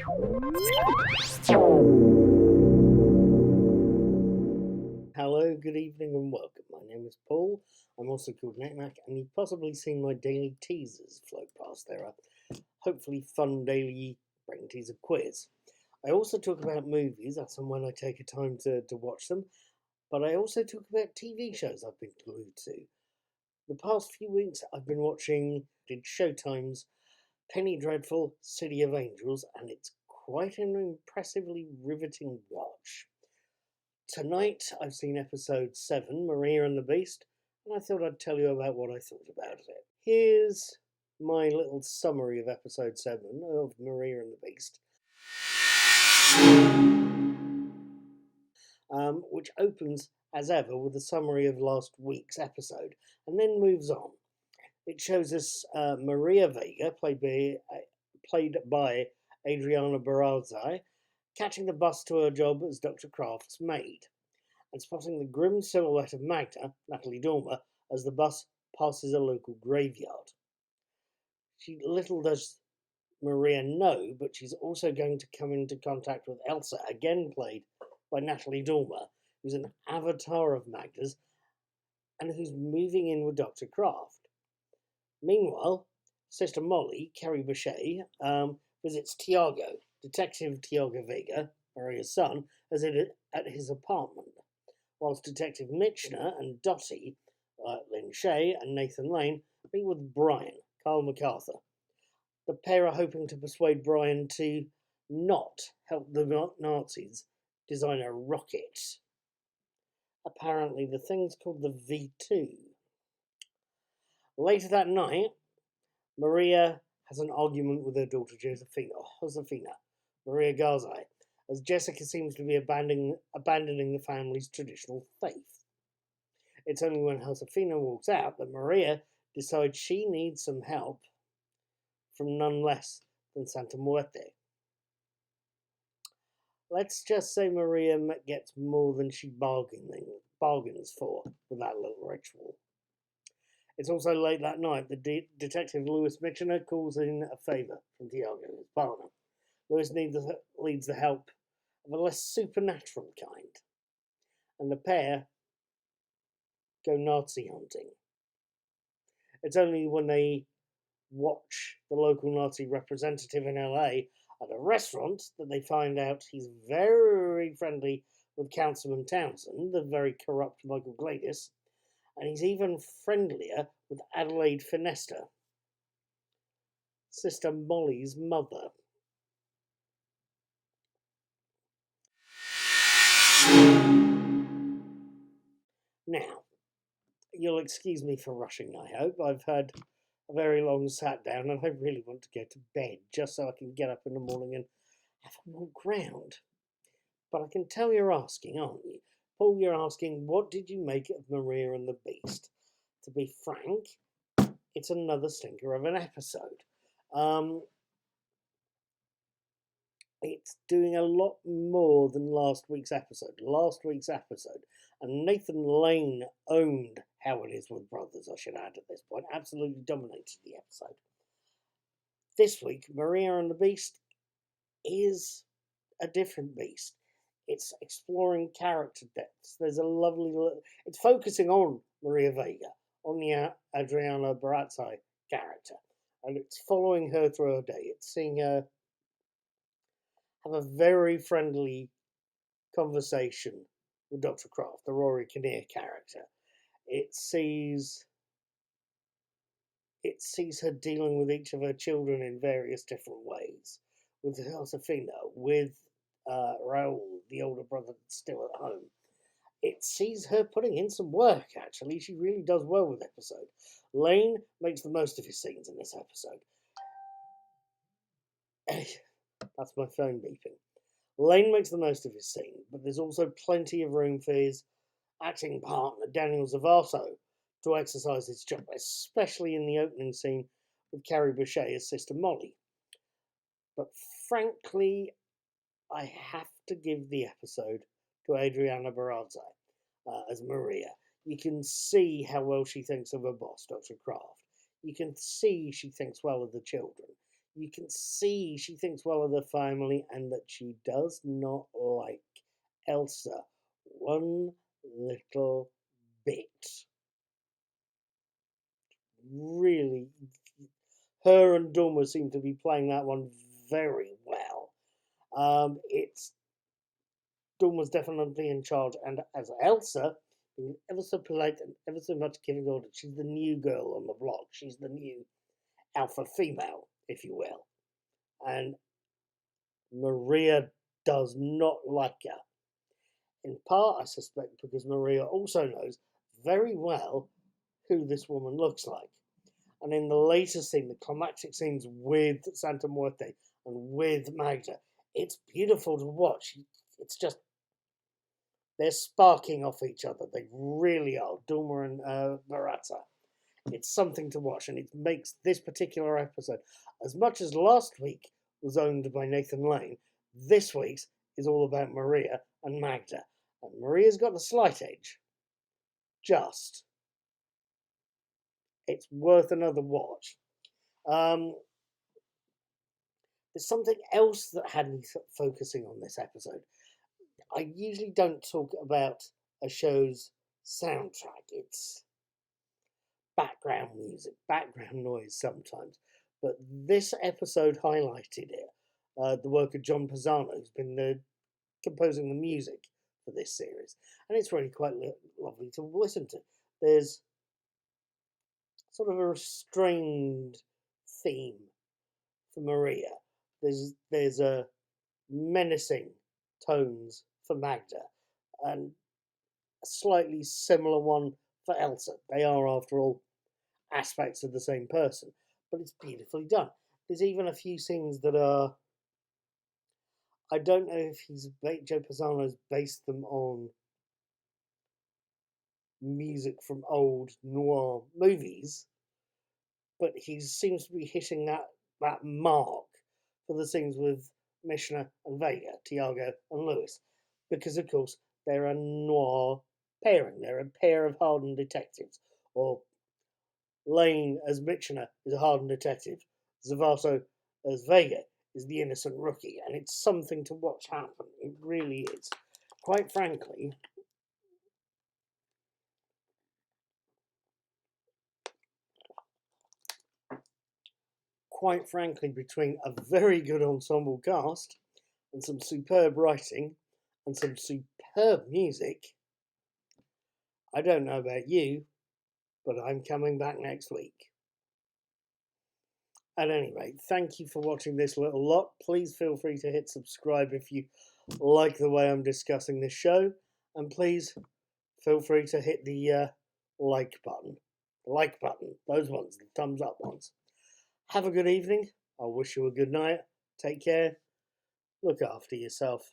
Hello, good evening, and welcome. My name is Paul. I'm also called Knack, and you've possibly seen my daily teasers float past. There are hopefully fun daily brain teaser quiz. I also talk about movies, that's when I take a time to watch them, but I also talk about TV shows I've been glued to. The past few weeks, I've been watching Showtime's Penny Dreadful City of Angels, and it's quite an impressively riveting watch. Tonight, I've seen episode 7, Maria and the Beast, and I thought I'd tell you about what I thought about it. Here's my little summary of episode 7 of Maria and the Beast, which opens, as ever, with a summary of last week's episode, and then moves on. It shows us Maria Vega, played by Adriana Barraza, catching the bus to her job as Dr. Kraft's maid, and spotting the grim silhouette of Magda, Natalie Dormer, as the bus passes a local graveyard. Little does Maria know, but she's also going to come into contact with Elsa, again played by Natalie Dormer, who's an avatar of Magda's and who's moving in with Dr. Kraft. Meanwhile, Sister Molly, Carrie Bechet, visits Tiago, Detective Tiago Vega, Maria's son, at his apartment, whilst Detective Michener and Dottie, Lynn Shay and Nathan Lane, meet with Brian, Carl MacArthur. The pair are hoping to persuade Brian to not help the Nazis design a rocket. Apparently the thing's called the V2. Later that night, Maria has an argument with her daughter Josefina, Maria Garzai, as Jessica seems to be abandoning the family's traditional faith. It's only when Josefina walks out that Maria decides she needs some help from none less than Santa Muerte. Let's just say Maria gets more than she bargains for with that little ritual. It's also late that night that Detective Louis Michener calls in a favour from Tiago, his partner. Louis needs the help of a less supernatural kind, and the pair go Nazi hunting. It's only when they watch the local Nazi representative in LA at a restaurant that they find out he's very friendly with Councilman Townsend, the very corrupt Michael Gladys, and he's even friendlier with Adelaide Finesta, Sister Molly's mother. Now, you'll excuse me for rushing, I hope. I've had a very long sat down and I really want to go to bed just so I can get up in the morning and have a walk round. But I can tell you're asking, aren't you? Paul, you're asking, what did you make of Maria and the Beast? To be frank, it's another stinker of an episode. It's doing a lot more than last week's episode. And Nathan Lane owned How It Is with Brothers, I should add at this point, absolutely dominated the episode. This week, Maria and the Beast is a different beast. It's exploring character depths. There's a lovely... It's focusing on Maria Vega, on the Adriana Barraza character. And it's following her through her day. It's seeing her have a very friendly conversation with Dr. Kraft, the Rory Kinnear character. It sees her dealing with each of her children in various different ways. With Josefina, with Raul, the older brother that's still at home. It sees her putting in some work, actually. She really does well with the episode. Lane makes the most of his scenes in this episode. That's my phone beeping. Lane makes the most of his scene, but there's also plenty of room for his acting partner, Daniel Zavato, to exercise his job, especially in the opening scene with Carrie Bechet as Sister Molly. But frankly, I have to give the episode to Adriana Barraza as Maria. You can see how well she thinks of her boss, Dr. Kraft. You can see she thinks well of the children. You can see she thinks well of the family and that she does not like Elsa one little bit. Really, her and Duma seem to be playing that one very well. It's Duma's definitely in charge, and as Elsa, being ever so polite and ever so much giving orders, she's the new girl on the block. She's the new alpha female, if you will. And Maria does not like her. In part, I suspect, because Maria also knows very well who this woman looks like. And in the later scene, the climactic scenes with Santa Muerte and with Magda, it's beautiful to watch. It's just, they're sparking off each other. They really are, Duma and Barata. It's something to watch, and it makes this particular episode, as much as last week was owned by Nathan Lane, this week's is all about Maria and Magda. And Maria's got the slight edge. Just. It's worth another watch. There's something else that had me focusing on this episode. I usually don't talk about a show's soundtrack. It's background music, background noise sometimes. But this episode highlighted it. The work of John Pisano, who's been composing the music for this series. And it's really quite lovely to listen to. There's sort of a restrained theme for Maria. There's a menacing tones for Magda, and a slightly similar one for Elsa. They are, after all, aspects of the same person, but it's beautifully done. There's even a few scenes that are, I don't know if Joe Pisano's based them on music from old noir movies, but he seems to be hitting that mark for the scenes with Michener and Vega, Tiago and Lewis, because of course they're a noir pairing. They're a pair of hardened detectives, or Lane as Michener is a hardened detective, Zavato as Vega is the innocent rookie, and it's something to watch happen. It really is. Quite frankly, between a very good ensemble cast and some superb writing and some superb music, I don't know about you, but I'm coming back next week. At any rate, thank you for watching this little lot. Please feel free to hit subscribe if you like the way I'm discussing this show, and please feel free to hit the like button. The like button, those ones, the thumbs up ones. Have a good evening. I'll wish you a good night. Take care. Look after yourself.